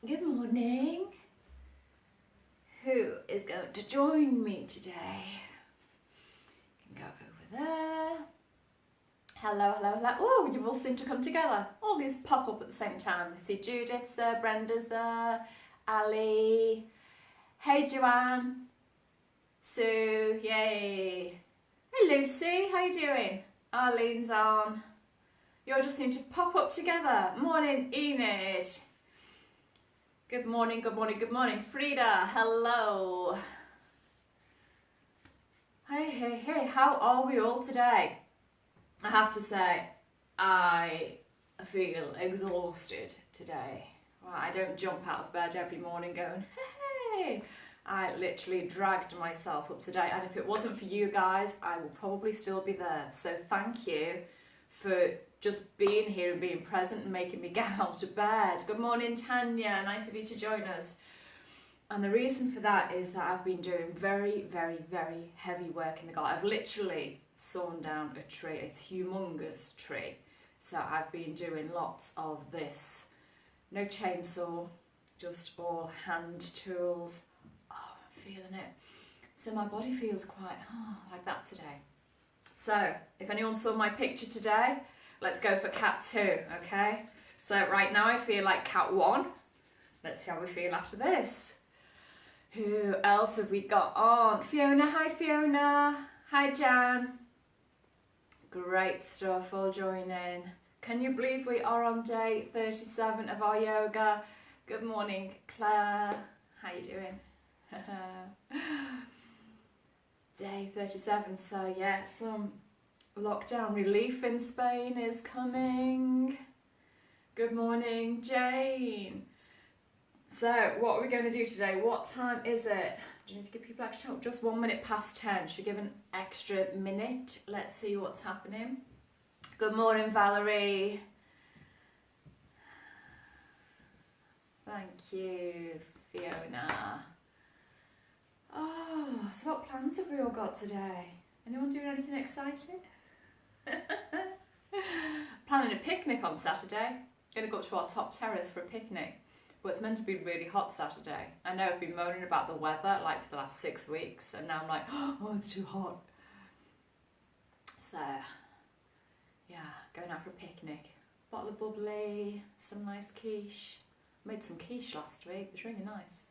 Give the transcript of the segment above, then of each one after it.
Good morning. Who is going to join me today? Can go over there. Hello, hello, hello. Oh, you all seem to come together. All these pop up at the same time. I see Judith's there, Brenda's there, Ali. Hey, Joanne. Sue, yay. Hey, Lucy, how you doing? Arlene's on. You all just seem to pop up together. Morning, Enid. Good morning, good morning, good morning. Frida, hello. Hey, hey, hey, how are we all today? I have to say, I feel exhausted today. Well, I don't jump out of bed every morning going, hey. I literally dragged myself up today, and if it wasn't for you guys, I will probably still be there. So thank you for just being here and being present and making me get out of bed. Good morning, Tanya. Nice of you to join us. And the reason for that is that I've been doing very, very, very heavy work in the garden. I've literally sawn down a tree. It's a humongous tree. So I've been doing lots of this. No chainsaw, just all hand tools. Oh, I'm feeling it. So my body feels quite like that today. So if anyone saw my picture today, let's go for cat 2, okay? So right now I feel like cat 1. Let's see how we feel after this. Who else have we got on? Fiona, hi Fiona. Hi Jan. Great stuff, all joining. Can you believe we are on day 37 of our yoga? Good morning, Claire. How you doing? Day 37, so yeah, some lockdown relief in Spain is coming. Good morning, Jane. So, what are we going to do today? What time is it? Do you need to give people extra time? Just 1 minute past 10. Should we give an extra minute? Let's see what's happening. Good morning, Valerie. Thank you, Fiona. Oh, so what plans have we all got today? Anyone doing anything exciting? Planning a picnic on Saturday. Going to go up to our top terrace for a picnic. But it's meant to be really hot Saturday. I know I've been moaning about the weather like for the last 6 weeks, and now I'm like, oh, it's too hot. So, yeah, going out for a picnic. Bottle of bubbly, some nice quiche. Made some quiche last week, it was really nice.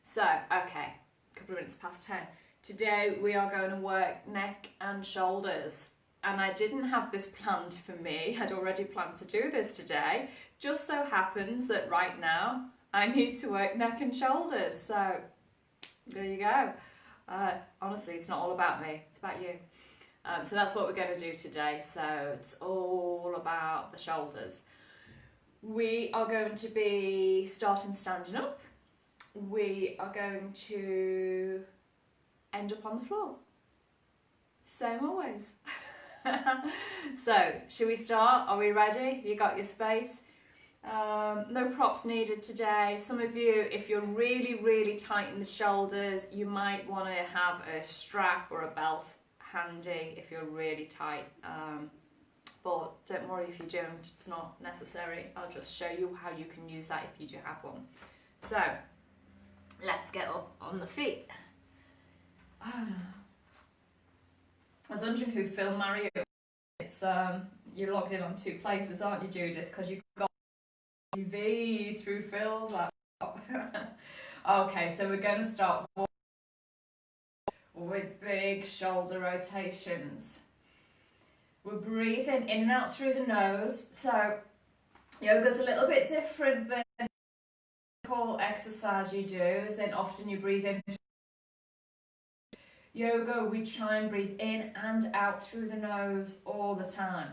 So, okay, a couple of minutes past 10. Today we are going to work neck and shoulders. And I didn't have this planned for me. I'd already planned to do this today. Just so happens that right now I need to work neck and shoulders. So there you go. Honestly, it's not all about me. It's about you. So that's what we're going to do today. So it's all about the shoulders. We are going to be starting standing up. We are going to end up on the floor. Same always. So, should we start? Are we ready? You got your space? No props needed today. Some of you, if you're really, really tight in the shoulders, you might want to have a strap or a belt handy if you're really tight. But don't worry if you don't, it's not necessary. I'll just show you how you can use that if you do have one. So, let's get up on the feet. I was wondering who filmed Mario. It's you're logged in on 2 places, aren't you, Judith? Because you've got TV through Phil's laptop. Okay, so we're going to start with big shoulder rotations. We're breathing in and out through the nose. So yoga's a little bit different than the typical exercise you do, as in often you breathe in. Yoga, we try and breathe in and out through the nose all the time.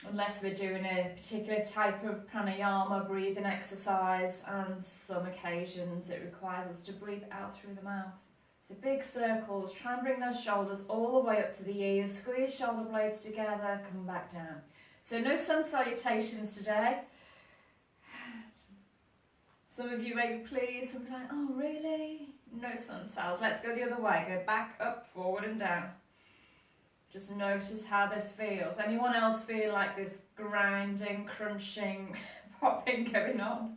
Unless we're doing a particular type of pranayama breathing exercise, and some occasions it requires us to breathe out through the mouth. So big circles, try and bring those shoulders all the way up to the ears, squeeze shoulder blades together, come back down. So no sun salutations today. Some of you may be pleased, some be like, oh really? No sun sals. Let's go the other way. Go back, up, forward and down. Just notice how this feels. Anyone else feel like this grinding, crunching popping going on.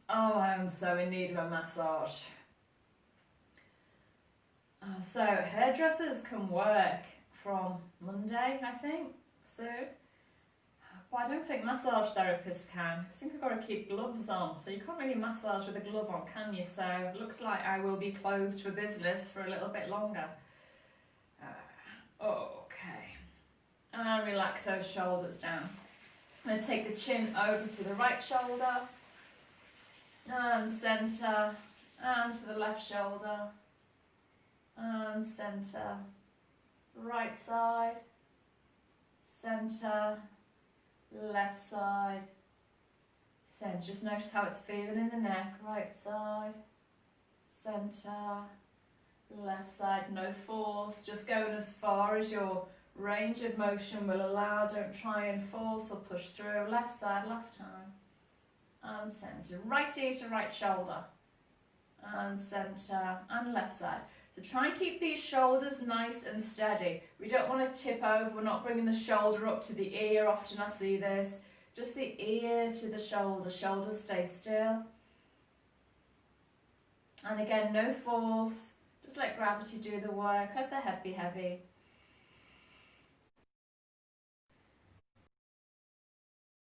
Oh, I am so in need of a massage. So hairdressers can work from Monday, I think, soon. But I don't think massage therapists can. I think I've got to keep gloves on, so you can't really massage with a glove on, can you? So it looks like I will be closed for business for a little bit longer. Okay. And relax those shoulders down. I'm going to take the chin over to the right shoulder, and centre, and to the left shoulder, and centre, right side, centre, left side, centre. Just notice how it's feeling in the neck, right side, centre, left side. No force, just going as far as your range of motion will allow. Don't try and force or push through. Left side last time, and centre. Right ear to right shoulder, and centre, and left side. So try and keep these shoulders nice and steady. We don't want to tip over. We're not bringing the shoulder up to the ear. Often I see this. Just the ear to the shoulder. Shoulders stay still. And again, no force. Just let gravity do the work. Let the head be heavy.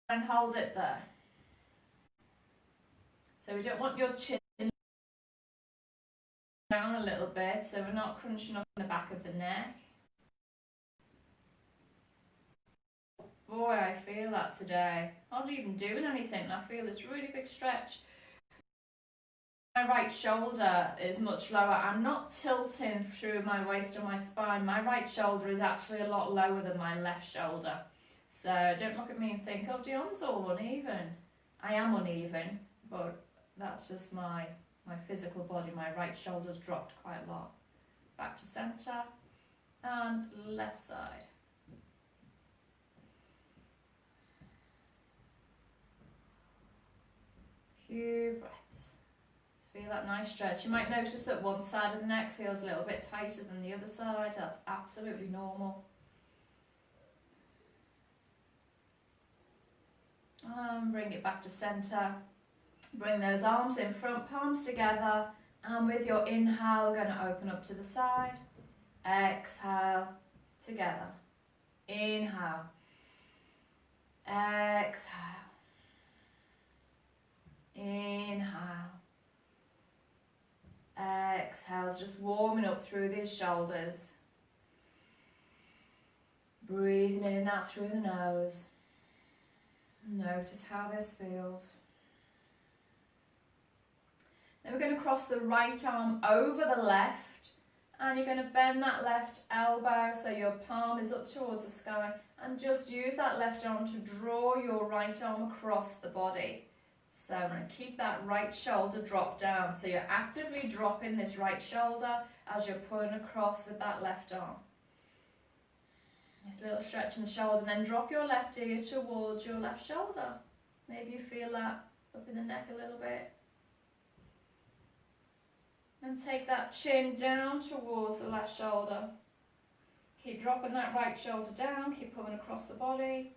And hold it there. So we don't want your chin down a little bit, so we're not crunching up in the back of the neck. Boy, I feel that today. Hardly even doing anything, and I feel this really big stretch. My right shoulder is much lower. I'm not tilting through my waist or my spine. My right shoulder is actually a lot lower than my left shoulder. So don't look at me and think, oh, Dion's all uneven. I am uneven, but that's just my physical body. My right shoulder's dropped quite a lot. Back to centre and left side. Few breaths. Just feel that nice stretch. You might notice that one side of the neck feels a little bit tighter than the other side. That's absolutely normal. And bring it back to centre. Bring those arms in front, palms together, and with your inhale, going to open up to the side. Exhale, together. Inhale. Exhale. Inhale. Exhale, just warming up through these shoulders. Breathing in and out through the nose. Notice how this feels. Then we're going to cross the right arm over the left, and you're going to bend that left elbow so your palm is up towards the sky, and just use that left arm to draw your right arm across the body. So I'm going to keep that right shoulder drop down. So you're actively dropping this right shoulder as you're pulling across with that left arm. Nice little stretch in the shoulder, and then drop your left ear towards your left shoulder. Maybe you feel that up in the neck a little bit. And take that chin down towards the left shoulder. Keep dropping that right shoulder down, keep pulling across the body.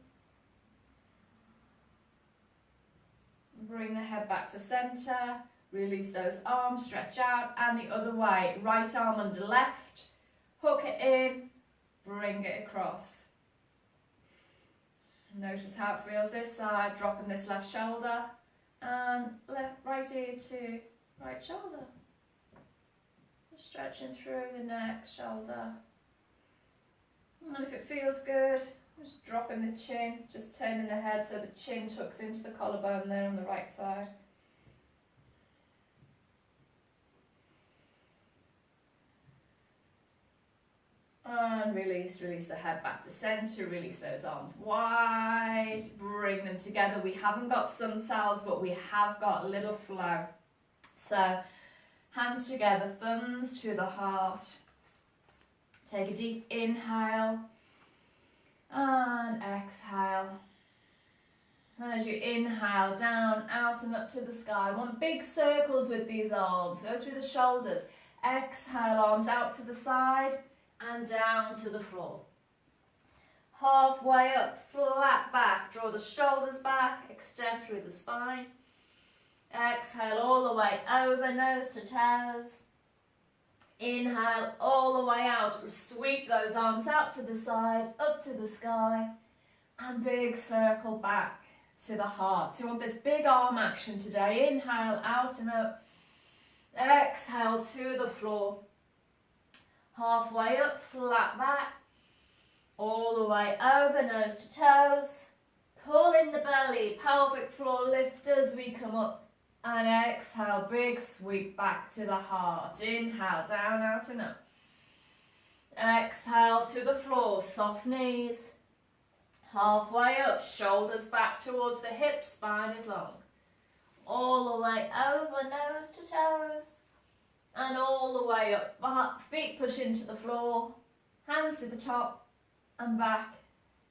Bring the head back to centre, release those arms, stretch out, and the other way. Right arm under left, hook it in, bring it across. Notice how it feels this side, dropping this left shoulder, and right ear to right shoulder. Stretching through the neck, shoulder. And if it feels good, just dropping the chin, just turning the head so the chin tucks into the collarbone there on the right side. And release the head back to centre, release those arms wide, bring them together. We haven't got sun cells, but we have got a little flow. So hands together, thumbs to the heart. Take a deep inhale and exhale. And as you inhale, down, out and up to the sky. I want big circles with these arms. Go through the shoulders. Exhale, arms out to the side and down to the floor. Halfway up, flat back. Draw the shoulders back, extend through the spine. Exhale all the way over, nose to toes. Inhale all the way out. Sweep those arms out to the side, up to the sky. And big circle back to the heart. So you want this big arm action today. Inhale, out and up. Exhale to the floor. Halfway up, flat back. All the way over, nose to toes. Pull in the belly, pelvic floor lift as we come up. And exhale, big sweep back to the heart. Inhale, down, out and up. Exhale to the floor, soft knees. Halfway up, shoulders back towards the hips, spine is long. All the way over, nose to toes. And all the way up, feet push into the floor. Hands to the top and back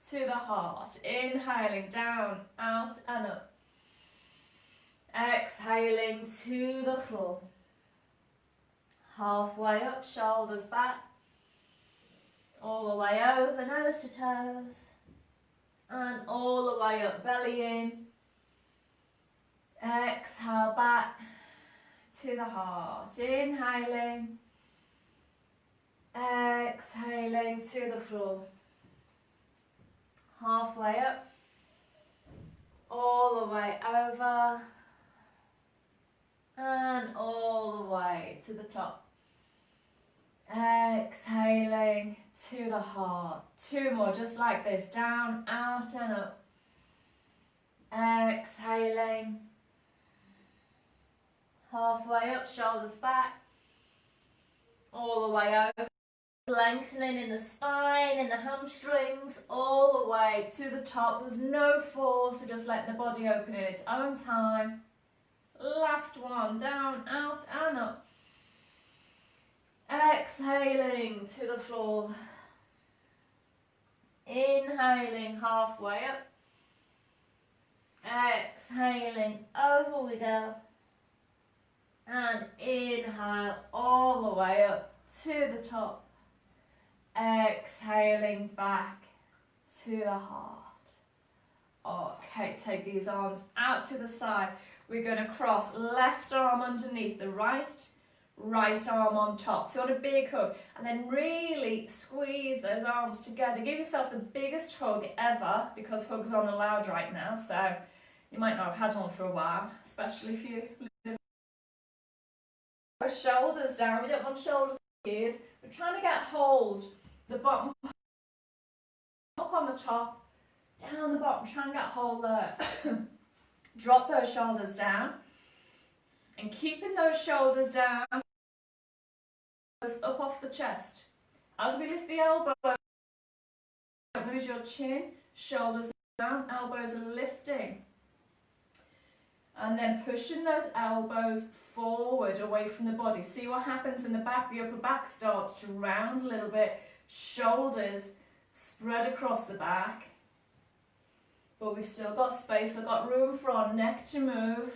to the heart. Inhaling down, out and up. Exhaling to the floor. Halfway up, shoulders back. All the way over, nose to toes. And all the way up, belly in. Exhale back to the heart. Inhaling. Exhaling to the floor. Halfway up. All the way over. And all the way to the top. Exhaling to the heart. Two more, just like this. Down, out and up. Exhaling. Halfway up, shoulders back. All the way over. Lengthening in the spine, in the hamstrings, all the way to the top. There's no force, so just letting the body open in its own time. Last one, down, out and up. Exhaling to the floor. Inhaling halfway up. Exhaling, over we go. And inhale all the way up to the top. Exhaling back to the heart. Okay, take these arms out to the side. We're going to cross left arm underneath the right arm on top. So on a big hug, and then really squeeze those arms together. Give yourself the biggest hug ever, because hugs aren't allowed right now, so you might not have had one for a while, especially if you live. Shoulders down. We don't want shoulders ears. We're trying to get hold the bottom up on the top, down the bottom, try and get hold there. Drop those shoulders down, and keeping those shoulders down, up off the chest. As we lift the elbow, don't lose your chin, shoulders down, elbows are lifting. And then pushing those elbows forward away from the body. See what happens in the back. The upper back starts to round a little bit. Shoulders spread across the back. But we've still got space. We've got room for our neck to move.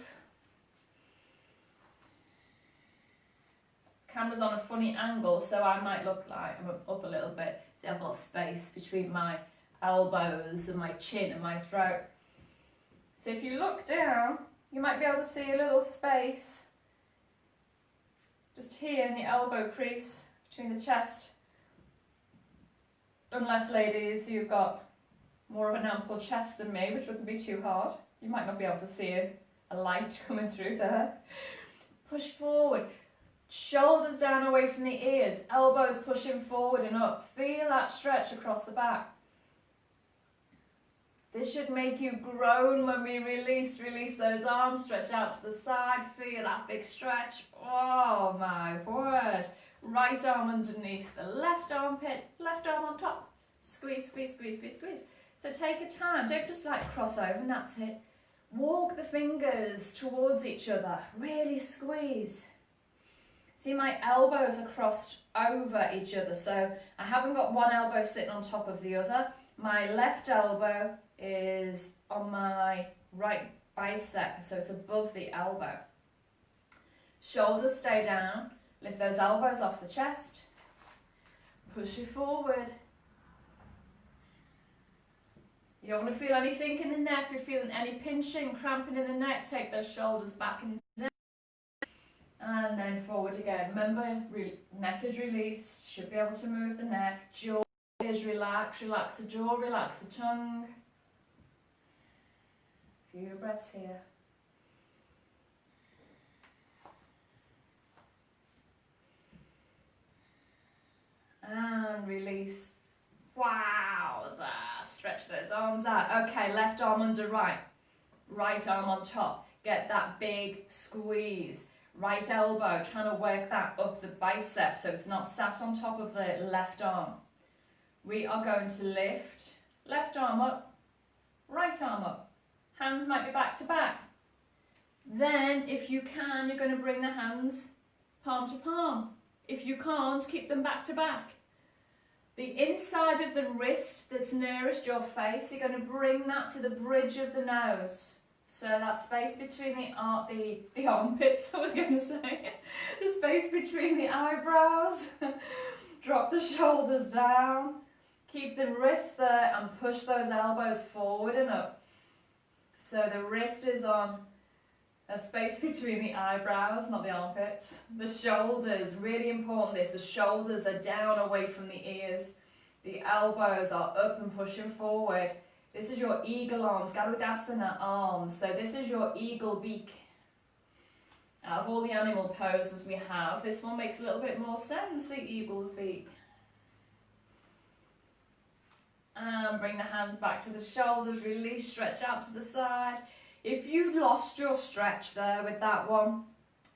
This camera's on a funny angle, so I might look like I'm up a little bit. See, I've got space between my elbows and my chin and my throat. So if you look down, you might be able to see a little space just here in the elbow crease between the chest. Unless, ladies, you've got more of an ample chest than me, which wouldn't be too hard. You might not be able to see a light coming through there. Push forward. Shoulders down away from the ears. Elbows pushing forward and up. Feel that stretch across the back. This should make you groan when we release. Release those arms, stretch out to the side. Feel that big stretch. Oh my word. Right arm underneath the left armpit, left arm on top. Squeeze, squeeze, squeeze, squeeze, squeeze. So take a time, don't just like cross over and that's it. Walk the fingers towards each other, really squeeze. See, my elbows are crossed over each other, so I haven't got one elbow sitting on top of the other. My left elbow is on my right bicep, so it's above the elbow. Shoulders stay down, lift those elbows off the chest, push it forward. You don't want to feel anything in the neck. If you're feeling any pinching, cramping in the neck, take those shoulders back and down. And then forward again. Remember, neck is released. Should be able to move the neck. Jaw is relaxed. Relax the jaw, relax the tongue. A few breaths here. And release. Wowza. Stretch those arms out. Okay, left arm under right. Right arm on top. Get that big squeeze. Right elbow, trying to work that up the bicep so it's not sat on top of the left arm. We are going to lift. Left arm up. Right arm up. Hands might be back to back. Then, if you can, you're going to bring the hands palm to palm. If you can't, keep them back to back. The inside of the wrist that's nearest your face, you're going to bring that to the bridge of the nose. So that space between the armpits, I was going to say, the space between the eyebrows. Drop the shoulders down. Keep the wrist there and push those elbows forward and up. So the wrist is on a space between the eyebrows, not the armpits. The shoulders, really important this, the shoulders are down away from the ears. The elbows are up and pushing forward. This is your eagle arms, Garudasana arms. So this is your eagle beak. Out of all the animal poses we have, this one makes a little bit more sense, the eagle's beak. And bring the hands back to the shoulders, release, stretch out to the side. If you lost your stretch there with that one,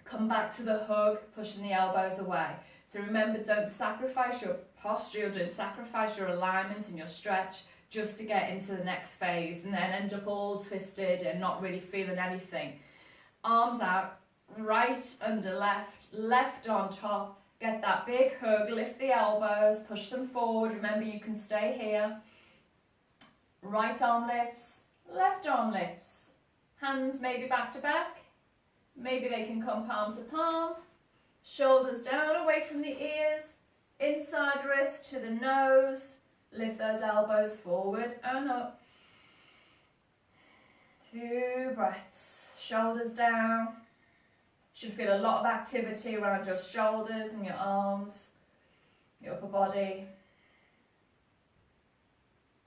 come back to the hug, pushing the elbows away. So remember, don't sacrifice your posture, don't sacrifice your alignment and your stretch just to get into the next phase and then end up all twisted and not really feeling anything. Arms out, right under left, left on top. Get that big hug, lift the elbows, push them forward. Remember, you can stay here. Right arm lifts, left arm lifts. Hands maybe back to back. Maybe they can come palm to palm. Shoulders down away from the ears. Inside wrist to the nose. Lift those elbows forward and up. Few breaths. Shoulders down. Should feel a lot of activity around your shoulders and your arms, your upper body.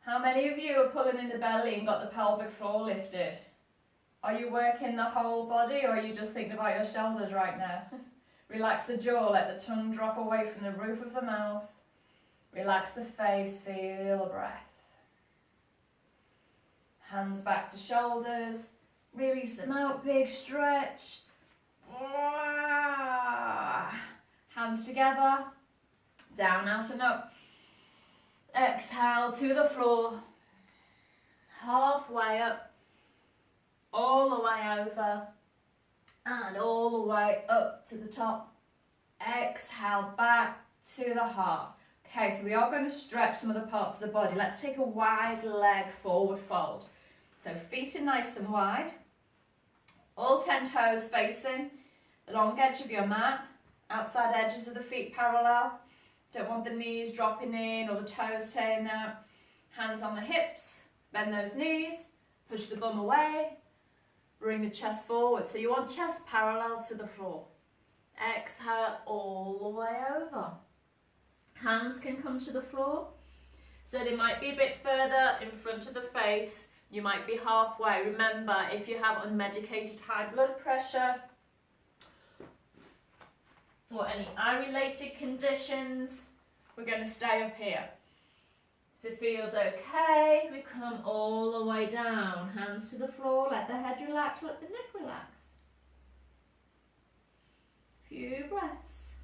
How many of you are pulling in the belly and got the pelvic floor lifted? Are you working the whole body or are you just thinking about your shoulders right now? Relax the jaw, let the tongue drop away from the roof of the mouth. Relax the face, feel a breath. Hands back to shoulders, release them out, big stretch. Hands together, down, out and up. Exhale to the floor, halfway up, all the way over, and all the way up to the top. Exhale back to the heart. Okay, so we are going to stretch some of the parts of the body. Let's take a wide leg forward fold. So feet are nice and wide, all 10 toes facing the long edge of your mat, outside edges of the feet parallel. Don't want the knees dropping in or the toes turning out. Hands on the hips, bend those knees, push the bum away, bring the chest forward. So you want chest parallel to the floor. Exhale all the way over. Hands can come to the floor. So they might be a bit further in front of the face. You might be halfway. Remember, if you have unmedicated high blood pressure, or any eye-related conditions, we're going to stay up here. If it feels okay, we come all the way down. Hands to the floor, let the head relax, let the neck relax. Few breaths.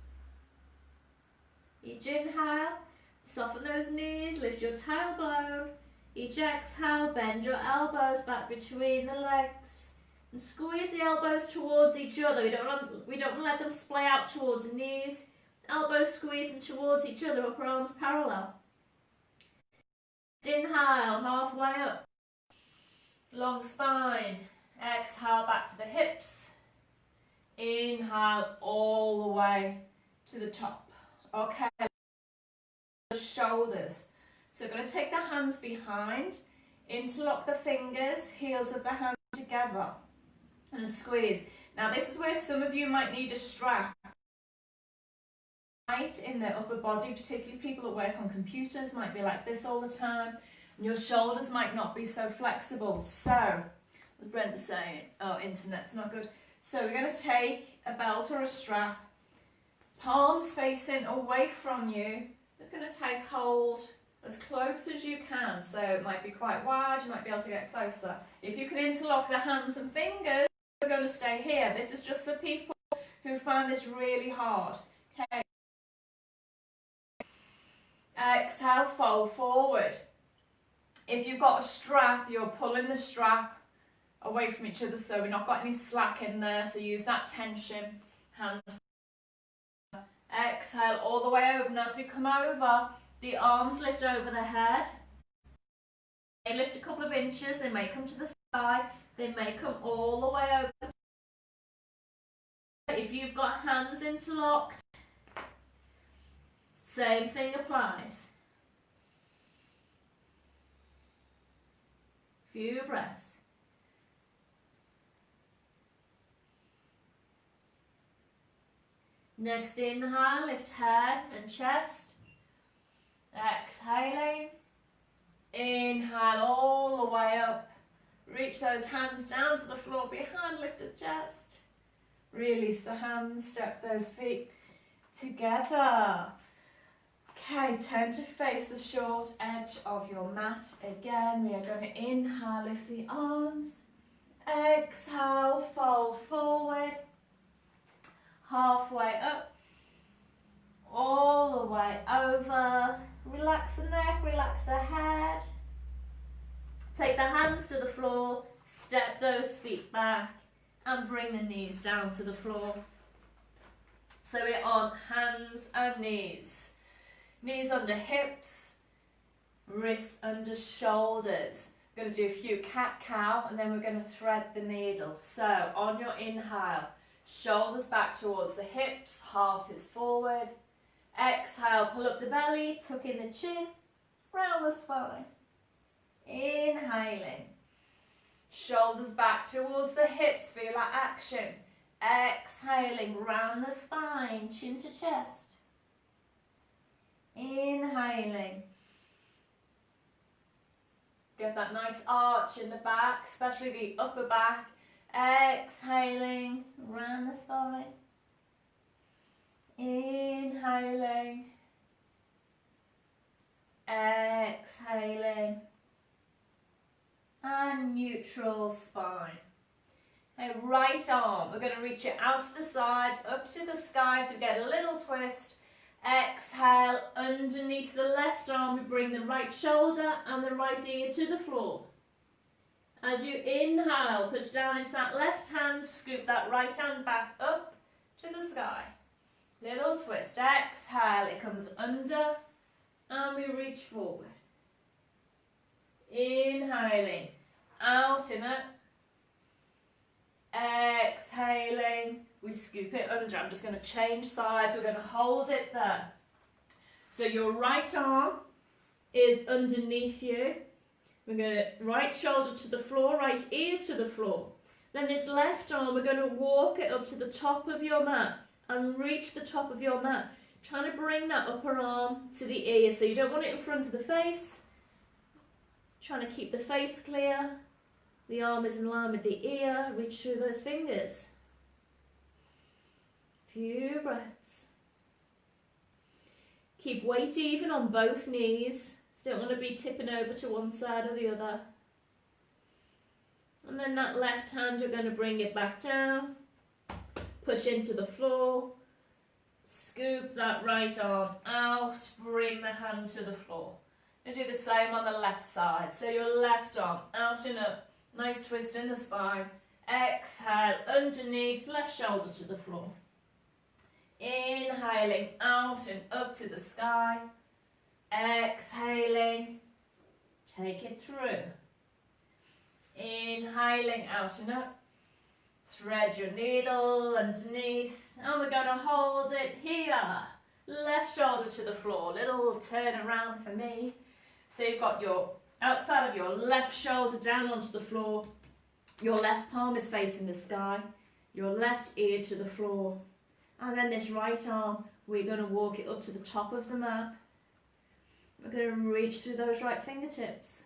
Each inhale, soften those knees, lift your tailbone. Each exhale, bend your elbows back between the legs. And squeeze the elbows towards each other. We don't want to let them splay out towards the knees. Elbows squeezing towards each other, upper arms parallel. Inhale, halfway up. Long spine. Exhale back to the hips. Inhale all the way to the top. Okay. The shoulders. So we're going to take the hands behind. Interlock the fingers, heels of the hands together, and squeeze. Now this is where some of you might need a strap. Right in the upper body, particularly people that work on computers, might be like this all the time. And your shoulders might not be so flexible. So, as Brenda's saying, oh, internet's not good. So we're going to take a belt or a strap, palms facing away from you. Just going to take hold as close as you can. So it might be quite wide, you might be able to get closer. If you can interlock the hands and fingers, we're going to stay here. This is just for people who find this really hard. Okay. Exhale, fold forward. If you've got a strap, you're pulling the strap away from each other so we've not got any slack in there. So use that tension. Hands. Exhale all the way over. Now as we come over, the arms lift over the head. They lift a couple of inches. They may come to the side. They may come all the way over. If you've got hands interlocked, same thing applies. Few breaths. Next inhale, lift head and chest. Exhaling. Inhale all the way up. Reach those hands down to the floor behind, lift the chest. Release the hands, step those feet together. Okay, turn to face the short edge of your mat. Again, we are going to inhale, lift the arms. Exhale, fold forward. Halfway up. All the way over. Relax the neck, relax the head. Take the hands to the floor. Step those feet back. And bring the knees down to the floor. So we're on hands and knees. Knees under hips, wrists under shoulders. We're going to do a few cat-cow and then we're going to thread the needle. So on your inhale, shoulders back towards the hips, heart is forward. Exhale, pull up the belly, tuck in the chin, round the spine. Inhaling. Shoulders back towards the hips, feel that action. Exhaling, round the spine, chin to chest. Inhaling. Get that nice arch in the back, especially the upper back. Exhaling, round the spine. Inhaling. Exhaling. And neutral spine. Okay, right arm, we're going to reach it out to the side, up to the sky, so we get a little twist. Exhale, underneath the left arm, we bring the right shoulder and the right ear to the floor. As you inhale, push down into that left hand, scoop that right hand back up to the sky. Little twist. Exhale, it comes under and we reach forward. Inhaling, out and up. Exhaling, we scoop it under. I'm just going to change sides. We're going to hold it there. So your right arm is underneath you. We're going to right shoulder to the floor, right ear to the floor. Then this left arm, we're going to walk it up to the top of your mat and reach the top of your mat. Trying to bring that upper arm to the ear. So you don't want it in front of the face. Trying to keep the face clear. The arm is in line with the ear. Reach through those fingers. Few breaths. Keep weight even on both knees. Still don't want to be tipping over to one side or the other. And then that left hand, we're going to bring it back down. Push into the floor. Scoop that right arm out. Bring the hand to the floor. And do the same on the left side. So your left arm out and up. Nice twist in the spine. Exhale, underneath, left shoulder to the floor. Inhaling, out and up to the sky. Exhaling, take it through. Inhaling, out and up. Thread your needle underneath. And we're going to hold it here. Left shoulder to the floor. Little turn around for me. So you've got your outside of your left shoulder down onto the floor. Your left palm is facing the sky. Your left ear to the floor. And then this right arm, we're going to walk it up to the top of the mat. We're going to reach through those right fingertips.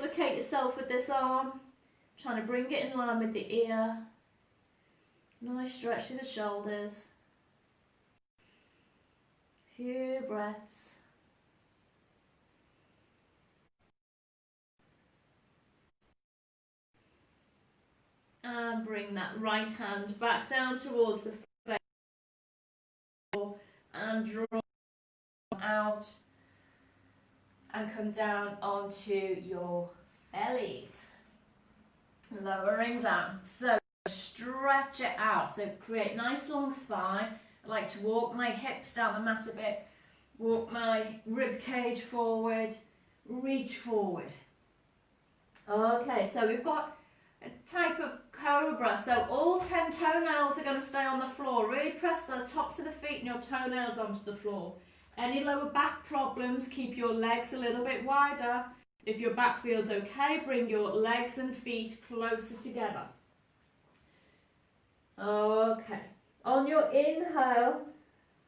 Locate yourself with this arm, trying to bring it in line with the ear. Nice stretch through the shoulders. Few breaths. And bring that right hand back down towards the face and draw out and come down onto your bellies. Lowering down. So stretch it out. So create nice long spine. I like to walk my hips down the mat a bit. Walk my rib cage forward. Reach forward. Okay, so we've got a type of cobra. So all 10 toenails are going to stay on the floor. Really press those tops of the feet and your toenails onto the floor. Any lower back problems, keep your legs a little bit wider. If your back feels okay, bring your legs and feet closer together. Okay. On your inhale,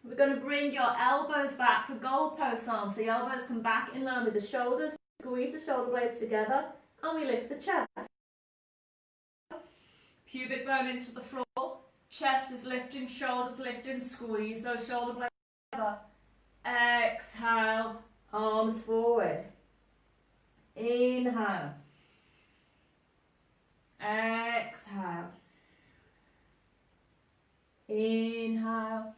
we're going to bring your elbows back for goalpost arms. So your elbows come back in line with the shoulders. Squeeze the shoulder blades together and we lift the chest. Pubic bone into the floor. Chest is lifting, shoulders lifting. Squeeze those shoulder blades together. Exhale, arms forward. Inhale. Exhale. Inhale.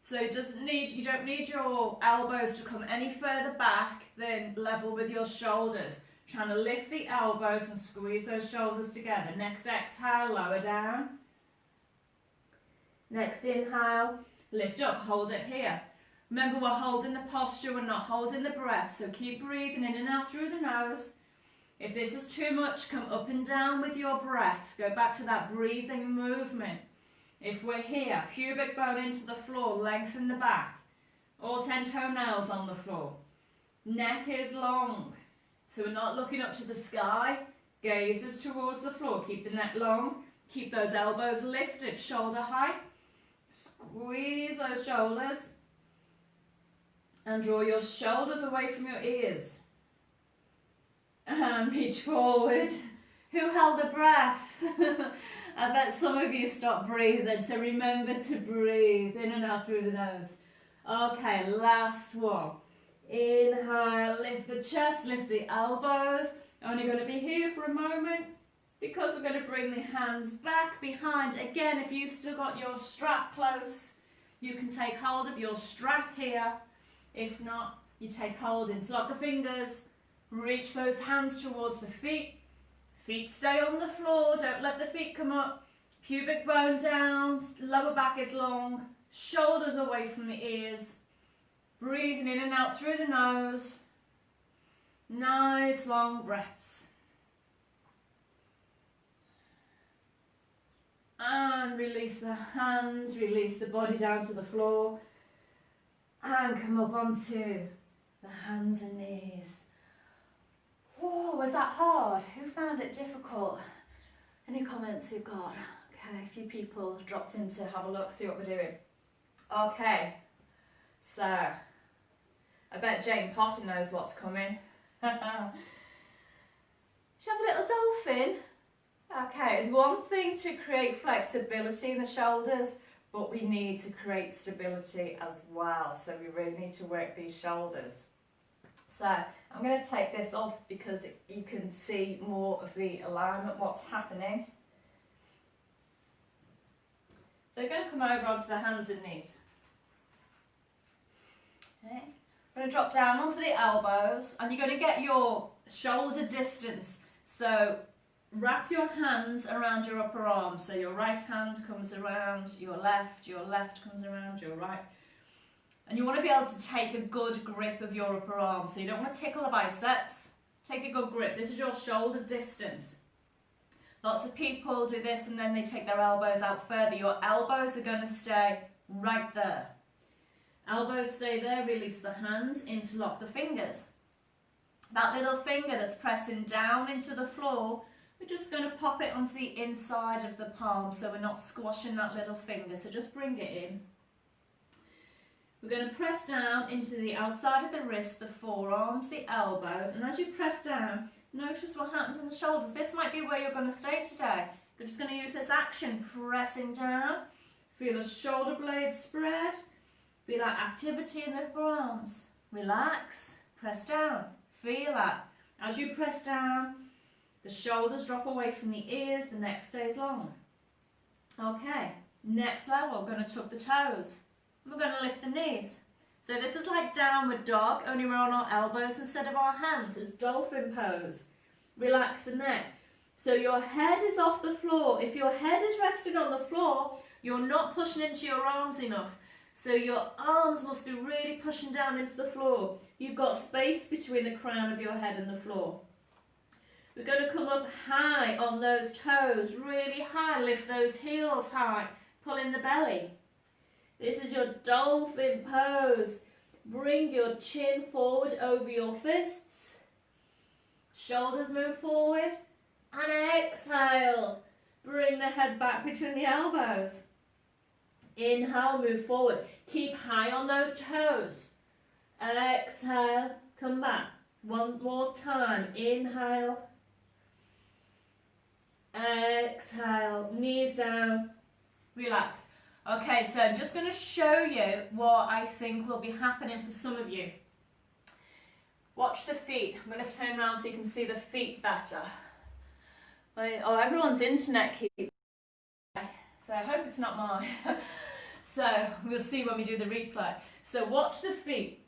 So you don't need your elbows to come any further back than level with your shoulders. Trying to lift the elbows and squeeze those shoulders together. Next exhale, lower down. Next inhale, lift up, hold it here. Remember, we're holding the posture, we're not holding the breath, so keep breathing in and out through the nose. If this is too much, come up and down with your breath. Go back to that breathing movement. If we're here, pubic bone into the floor, lengthen the back. All 10 toenails on the floor. Neck is long, so we're not looking up to the sky. Gaze is towards the floor. Keep the neck long. Keep those elbows lifted, shoulder height. Squeeze those shoulders. And draw your shoulders away from your ears. And reach forward. Who held the breath? I bet some of you stopped breathing, so remember to breathe in and out through the nose. Okay, last one. Inhale, lift the chest, lift the elbows. Only going to be here for a moment because we're going to bring the hands back behind. Again, if you've still got your strap close, you can take hold of your strap here. If not, you take hold, interlock the fingers, reach those hands towards the feet. Feet stay on the floor, don't let the feet come up. Pubic bone down, lower back is long, shoulders away from the ears. Breathing in and out through the nose. Nice long breaths. And release the hands, release the body down to the floor. And come up onto the hands and knees. Whoa, was that hard? Who found it difficult? Any comments you've got? Okay, a few people dropped in to have a look, see what we're doing. Okay, so I bet Jane Potter knows what's coming. Should have a little dolphin. Okay, it's one thing to create flexibility in the shoulders, but we need to create stability as well. So we really need to work these shoulders. So I'm going to take this off because you can see more of the alignment, what's happening. So you're going to come over onto the hands and knees. Okay. I'm going to drop down onto the elbows and you're going to get your shoulder distance. So wrap your hands around your upper arm. So your right hand comes around your left comes around your right. And you want to be able to take a good grip of your upper arm. So you don't want to tickle the biceps. Take a good grip. This is your shoulder distance. Lots of people do this and then they take their elbows out further. Your elbows are going to stay right there. Elbows stay there, release the hands, interlock the fingers. That little finger that's pressing down into the floor, we're just going to pop it onto the inside of the palm so we're not squashing that little finger. So just bring it in. We're going to press down into the outside of the wrist, the forearms, the elbows, and as you press down, notice what happens in the shoulders. This might be where you're going to stay today. You're just going to use this action, pressing down. Feel the shoulder blades spread. Feel that activity in the forearms. Relax, press down. Feel that. As you press down, the shoulders drop away from the ears, the neck stays long. Okay, next level, we're going to tuck the toes. We're going to lift the knees. So this is like downward dog, only we're on our elbows instead of our hands. It's dolphin pose. Relax the neck. So your head is off the floor. If your head is resting on the floor, you're not pushing into your arms enough. So your arms must be really pushing down into the floor. You've got space between the crown of your head and the floor. We're going to come up high on those toes, really high. Lift those heels high. Pull in the belly. This is your dolphin pose. Bring your chin forward over your fists. Shoulders move forward. And exhale. Bring the head back between the elbows. Inhale, move forward. Keep high on those toes. Exhale, come back. One more time. Inhale. Exhale, knees down. Relax. Okay, so I'm just going to show you what I think will be happening for some of you. Watch the feet. I'm going to turn around so you can see the feet better. Oh, everyone's internet keeps. So I hope it's not mine. So we'll see when we do the replay. So watch the feet.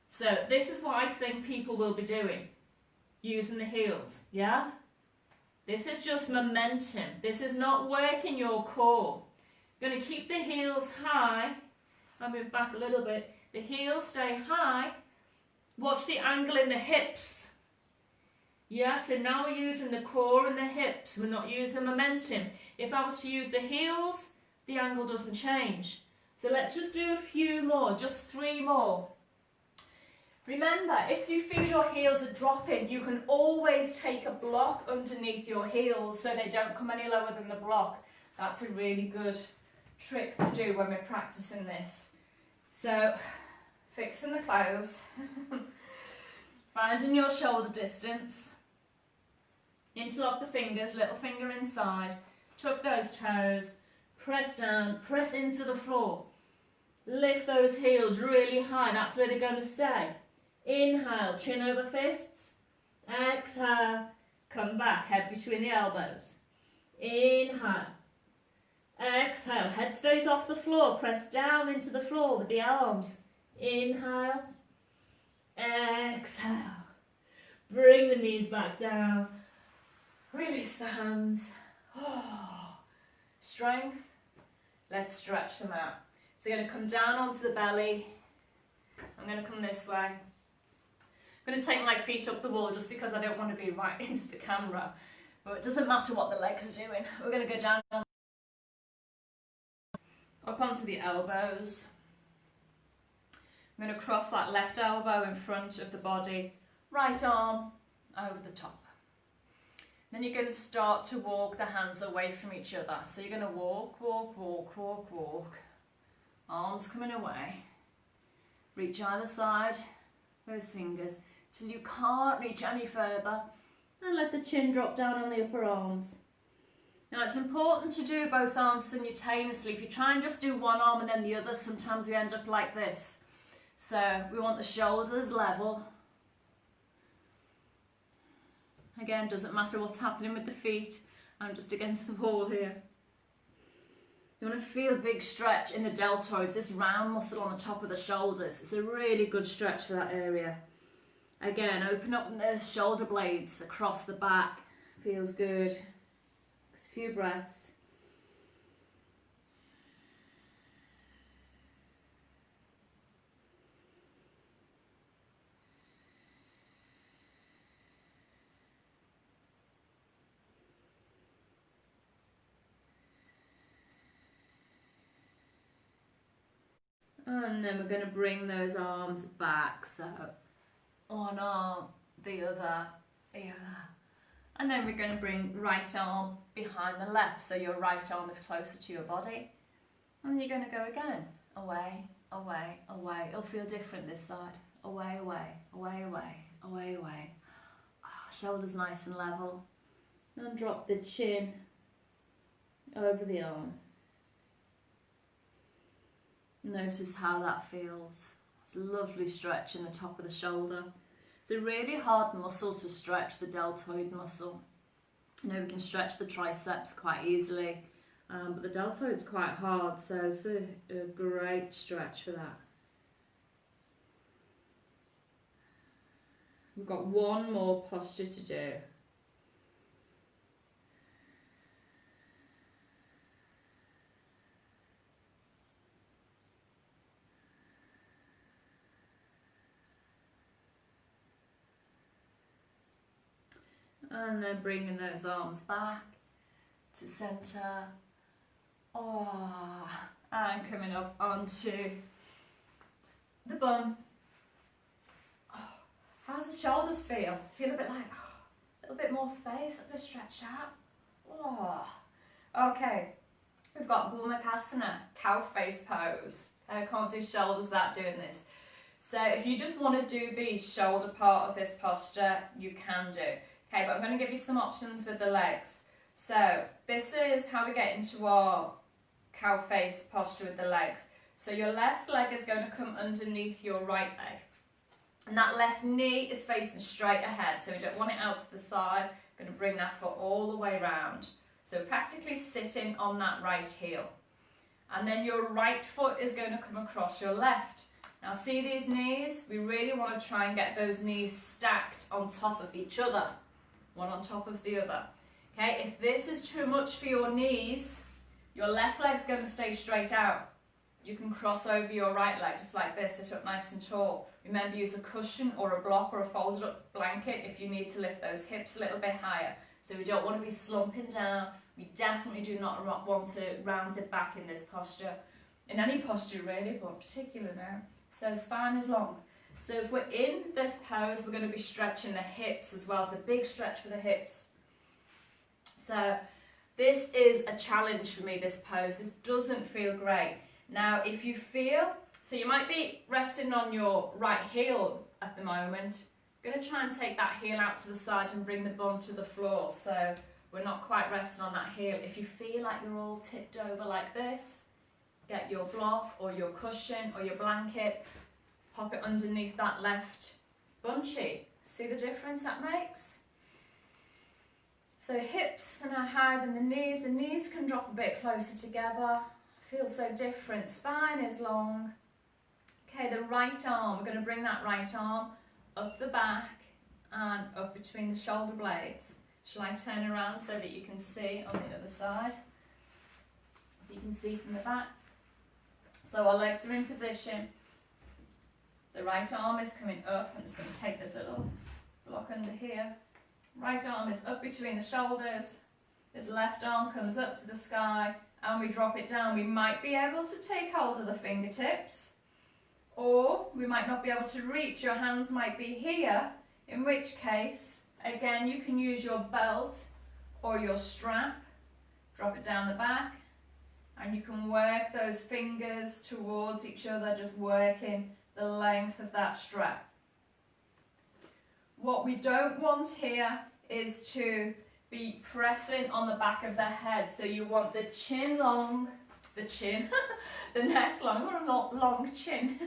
So this is what I think people will be doing. Using the heels, yeah? This is just momentum. This is not working your core. Going to keep the heels high. I'll move back a little bit. The heels stay high. Watch the angle in the hips. Yeah, so now we're using the core and the hips. We're not using momentum. If I was to use the heels, the angle doesn't change. So let's just do a few more, just 3 more. Remember, if you feel your heels are dropping, you can always take a block underneath your heels so they don't come any lower than the block. That's a really good trick to do when we're practicing this. So, fixing the clothes, finding your shoulder distance, interlock the fingers, little finger inside, tuck those toes, press down, press into the floor. Lift those heels really high, that's where they're going to stay. Inhale, chin over fists. Exhale, come back, head between the elbows. Inhale. Exhale, head stays off the floor, press down into the floor with the arms. Inhale. Exhale. Bring the knees back down. Release the hands. Oh. Strength. Let's stretch them out. So you're going to come down onto the belly. I'm going to come this way. I'm going to take my feet up the wall just because I don't want to be right into the camera. But it doesn't matter what the legs are doing. We're going to go down up onto the elbows. I'm going to cross that left elbow in front of the body. Right arm over the top. Then you're going to start to walk the hands away from each other. So you're going to walk, walk, walk, walk, walk. Arms coming away. Reach either side, those fingers, till you can't reach any further. And let the chin drop down on the upper arms. Now it's important to do both arms simultaneously. If you try and just do one arm and then the other, sometimes we end up like this. So we want the shoulders level. Again, doesn't matter what's happening with the feet. I'm just against the wall here. You want to feel a big stretch in the deltoids, this round muscle on the top of the shoulders. It's a really good stretch for that area. Again, open up the shoulder blades across the back. Feels good. Just a few breaths. And then we're going to bring those arms back. So one arm, the other, and then we're going to bring right arm behind the left, so your right arm is closer to your body. And you're going to go again, away, away, away. It'll feel different this side. Away, away, away, away, away, away. Shoulders nice and level. And drop the chin over the arm. Notice how that feels. It's a lovely stretch in the top of the shoulder. It's a really hard muscle to stretch, the deltoid muscle. You know, we can stretch the triceps quite easily, but the deltoid's quite hard, so it's a great stretch for that. We've got one more posture to do. And then bringing those arms back to centre. And coming up onto the bum. How's the shoulders feel? Feel a bit like, a little bit more space, a bit stretched out. Okay, we've got Bhumikasana, cow face pose. I can't do shoulders without doing this. So if you just want to do the shoulder part of this posture, you can do. Okay, but I'm going to give you some options with the legs. So this is how we get into our cow face posture with the legs. So your left leg is going to come underneath your right leg. And that left knee is facing straight ahead. So we don't want it out to the side. Going to bring that foot all the way round. So practically sitting on that right heel. And then your right foot is going to come across your left. Now see these knees? We really want to try and get those knees stacked on top of each other. One on top of the other. Okay, if this is too much for your knees, your left leg's going to stay straight out. You can cross over your right leg just like this, sit up nice and tall. Remember, use a cushion or a block or a folded up blanket if you need to lift those hips a little bit higher. So we don't want to be slumping down. We definitely do not want to round it back in this posture. In any posture really, but particularly now. So spine is long. So if we're in this pose, we're going to be stretching the hips as well. It's a big stretch for the hips. So this is a challenge for me, this pose. This doesn't feel great. Now, if you feel, so you might be resting on your right heel at the moment. I'm going to try and take that heel out to the side and bring the bum to the floor. So we're not quite resting on that heel. If you feel like you're all tipped over like this, get your block or your cushion or your blanket. Pop it underneath that left bum cheek. See the difference that makes? So hips are now higher than the knees. The knees can drop a bit closer together. Feels so different. Spine is long. Okay, the right arm. We're going to bring that right arm up the back and up between the shoulder blades. Shall I turn around so that you can see on the other side? So you can see from the back. So our legs are in position. The right arm is coming up. I'm just going to take this little block under here. Right arm is up between the shoulders. This left arm comes up to the sky and we drop it down. We might be able to take hold of the fingertips, or we might not be able to reach. Your hands might be here, in which case, again, you can use your belt or your strap. Drop it down the back and you can work those fingers towards each other, just working the length of that strap. What we don't want here is to be pressing on the back of the head. So you want the chin long, the neck long, or not long chin.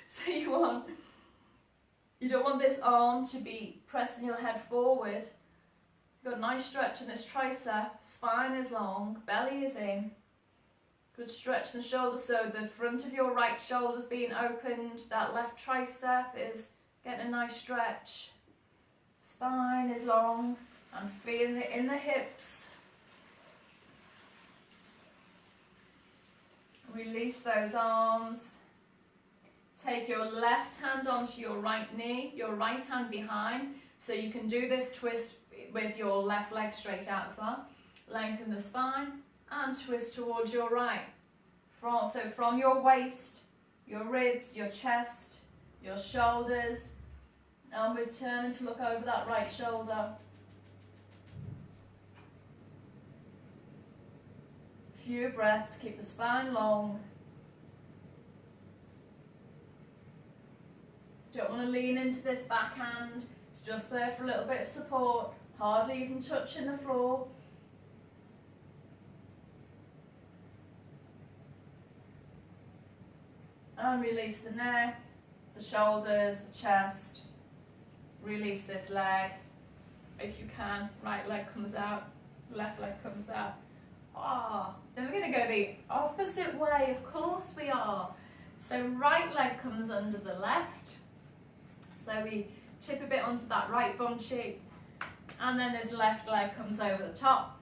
So you don't want this arm to be pressing your head forward. You've got a nice stretch in this tricep, spine is long, belly is in. Good stretch in the shoulders, so the front of your right shoulder's being opened, that left tricep is getting a nice stretch. Spine is long and feeling it in the hips. Release those arms. Take your left hand onto your right knee, your right hand behind, so you can do this twist with your left leg straight out as well. Lengthen the spine and twist towards your right. So from your waist your ribs, your chest, your shoulders. And we're turning to look over that right shoulder. Few breaths, keep the spine long. Don't want to lean into this backhand. It's just there for a little bit of support, hardly even touching the floor. And release the neck, the shoulders, the chest. Release this leg. If you can, right leg comes out, left leg comes out. Then we're going to go the opposite way, of course we are. So right leg comes under the left. So we tip a bit onto that right bum cheek. And then this left leg comes over the top.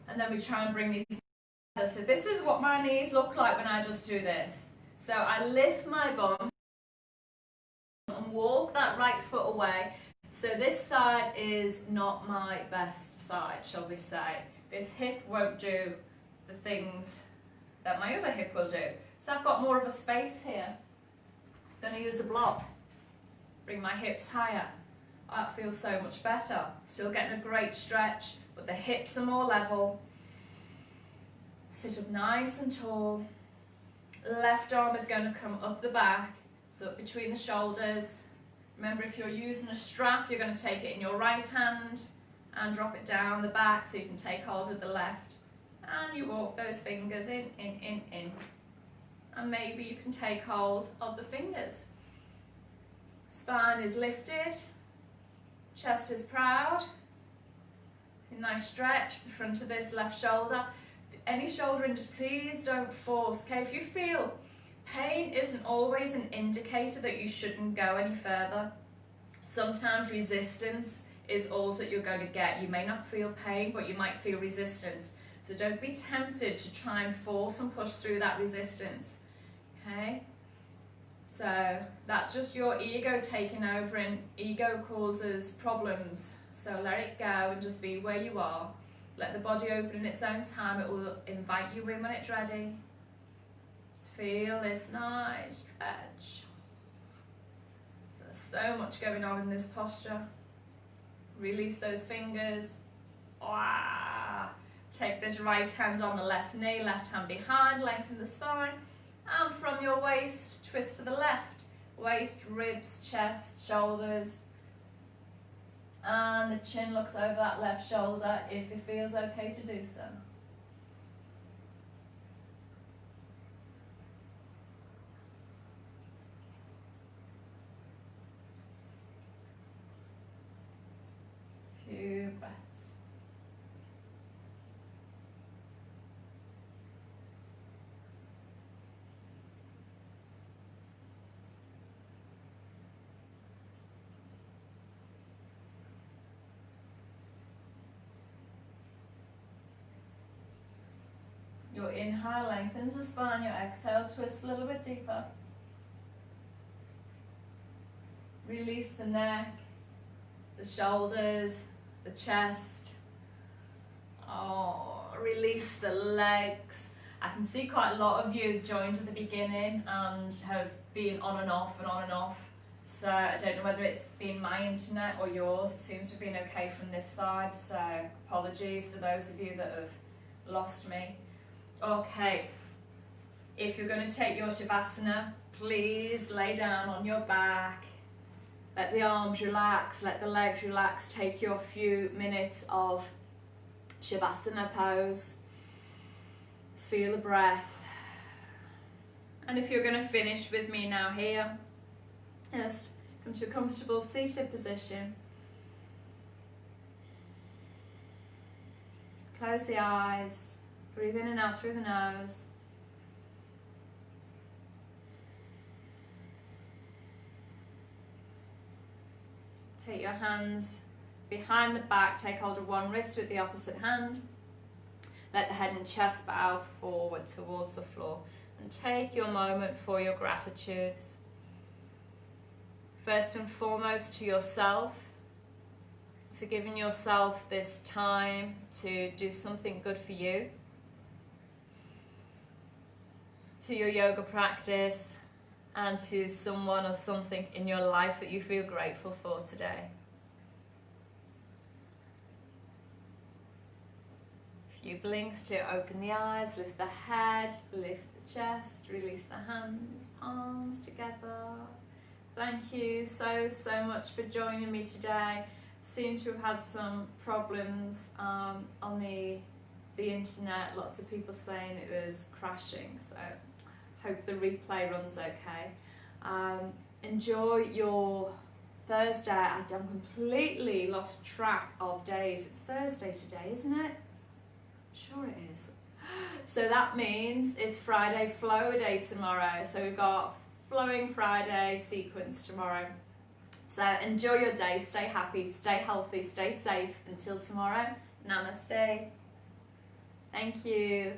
And then we try and bring these together. So this is what my knees look like when I just do this. So I lift my bum and walk that right foot away. So this side is not my best side, shall we say. This hip won't do the things that my other hip will do. So I've got more of a space here. Then I use a block. Bring my hips higher. That feels so much better. Still getting a great stretch, but the hips are more level. Sit up nice and tall. Left arm is going to come up the back, so up between the shoulders. Remember, if you're using a strap, you're going to take it in your right hand and drop it down the back so you can take hold of the left. And you walk those fingers in. And maybe you can take hold of the fingers. Spine is lifted, chest is proud. A nice stretch, the front of this left shoulder. Any shouldering, just please don't force, okay? If you feel pain isn't always an indicator that you shouldn't go any further. Sometimes resistance is all that you're going to get. You may not feel pain, but you might feel resistance. So don't be tempted to try and force and push through that resistance, okay? So that's just your ego taking over, and ego causes problems. So let it go and just be where you are. Let the body open in its own time. It will invite you in when it's ready. Just feel this nice stretch. So there's so much going on in this posture. Release those fingers. Take this right hand on the left knee, left hand behind, lengthen the spine. And from your waist, twist to the left. Waist, ribs, chest, shoulders. And the chin looks over that left shoulder if it feels okay to do so. Few breaths. Your inhale lengthens the spine, your exhale twists a little bit deeper. Release the neck, the shoulders, the chest. Release the legs. I can see quite a lot of you joined at the beginning and have been on and off and on and off. So I don't know whether it's been my internet or yours. It seems to have been okay from this side. So apologies for those of you that have lost me. Okay, if you're going to take your Shavasana, please lay down on your back. Let the arms relax, let the legs relax. Take your few minutes of Shavasana pose. Just feel the breath. And if you're going to finish with me now here, just come to a comfortable seated position. Close the eyes. Breathe in and out through the nose. Take your hands behind the back, take hold of one wrist with the opposite hand. Let the head and chest bow forward towards the floor. And take your moment for your gratitudes. First and foremost to yourself, for giving yourself this time to do something good for you. To your yoga practice, and to someone or something in your life that you feel grateful for today. A few blinks to open the eyes, lift the head, lift the chest, release the hands, palms together. Thank you so much for joining me today. Seem to have had some problems on the internet, lots of people saying it was crashing, so hope the replay runs okay. Enjoy your Thursday. I'm completely lost track of days. It's Thursday today, isn't it? Sure it is. So that means it's Friday flow day tomorrow. So we've got flowing Friday sequence tomorrow. So enjoy your day, stay happy, stay healthy, stay safe. Until tomorrow, namaste. Thank you.